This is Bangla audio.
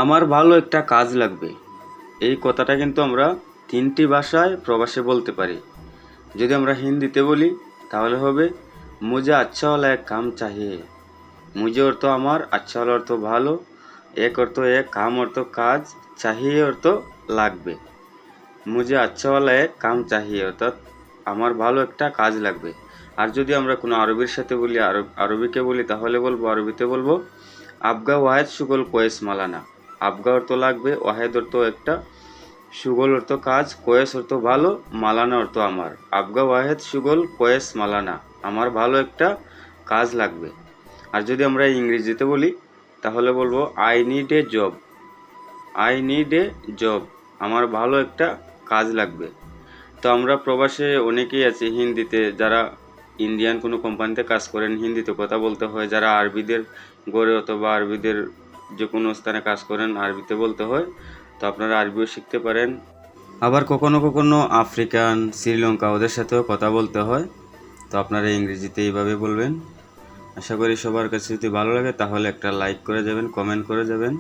আমার ভালো একটা কাজ লাগবে। এই কথাটা কিন্তু আমরা তিনটি ভাষায় প্রবাসে বলতে পারি। যদি আমরা হিন্দিতে বলি তাহলে হবে মুঝে আচ্ছা ওয়ালা এক কাম চাহিয়ে। মুঝে অর্থ আমার, আচ্ছা ওয়ালা অর্থ ভালো, এক অর্থ এক, কাম অর্থ কাজ, চাহিয়ে অর্থ লাগবে। মুঝে আচ্ছা ওয়ালা এক কাম চাহিয়ে অর্থাৎ আমার ভালো একটা কাজ লাগবে। আর যদি আমরা কোনো আরবির সাথে বলি, আরবিকে বলি তাহলে বলবো, আরবিতে বলবো আবগা ওয়াহেদ সুগল কোয়েস মালানা। আবগা অর্থ লাগবে, ওয়াহেদ অর্থ একটা, সুগল অর্থ কাজ, কোয়েস অর্থ ভালো, মালানা অর্থ আমার। আবগা ওয়াহেদ সুগল কোয়েস মালানা, আমার ভালো একটা কাজ লাগবে। আর যদি আমরা ইংরেজিতে বলি তাহলে বলবো I need a job. I need a job, আমার ভালো একটা কাজ লাগবে। তো আমরা প্রবাসে অনেকেই আছি হিন্দিতে, যারা ইন্ডিয়ান কোনো কোম্পানিতে কাজ করেন হিন্দিতে কথা বলতে হয়, যারা আরবিদের গড়ে অথবা আরবিদের যে কোনো স্থানে কাজ করেন আরবিতে বলতে হয়। তো আপনারা আরবিও শিখতে পারেন। আবার কখনো কখনো আফ্রিকান, শ্রীলঙ্কা ওদের সাথেও কথা বলতে হয়। তো আপনারা ইংরেজিতে এইভাবে বলবেন। আশা করি সবার কাছে যদি ভালো লাগে তাহলে একটা লাইক করে যাবেন, কমেন্ট করে যাবেন।